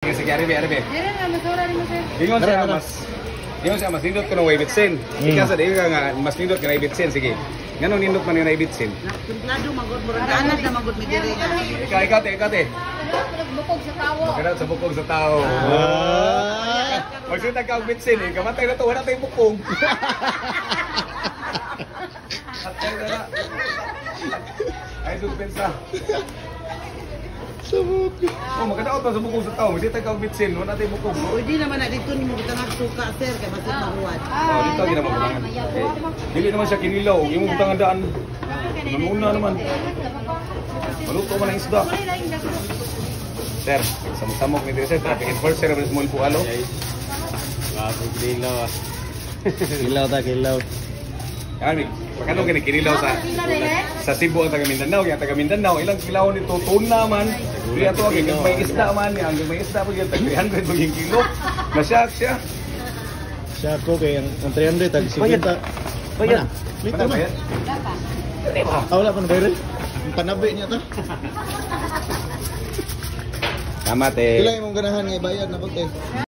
Sige, aribe. Dire na masura rin mo sir. Ingon siya mas nindot ko ng ibitsin. Ika sa dili ka nga mas nindot ka na ibitsin. Sige. Nganong nindot man na ibitsin? Templado magod mo rin na magod mi dire nga. Ikate. Bukog sa tawo. Magkano sa bukog sa tao. Magsita ka og bitsin eh. Kamatay na to, wala tayong bukog. Atay na na. Ay, suspensa. Sabot. Oh, magkadaot pa sa bukog sa tao. Magsita ka og bitsin, wala tayong bukog. Pwede naman na dito ni mo kita nagsuka sir kay masig mahuwat. Oh, dito gina mabutangan. Dili naman siya kinilaw, yung butangan daan. Namuna naman. Maluto man ang isda. Sir, samok ni sir, traffic enforcer ng small Pualo. Kilaw ah. Kilaw. Kami, pagkano kini kinilaw sa Cebu ang taga Mindanao, yung taga Mindanao, ilang kilaw nito tuna man. Kaya to ang may isda man, ang may isda po yung 300 yung kilo. Nasyak siya. Siya ko kay ang 300 tag 50. Bayad. Lito man. Wala pa na bayad. Ang panabi niya to. Tama te. Kailan imong ganahan nga bayad na pagkay?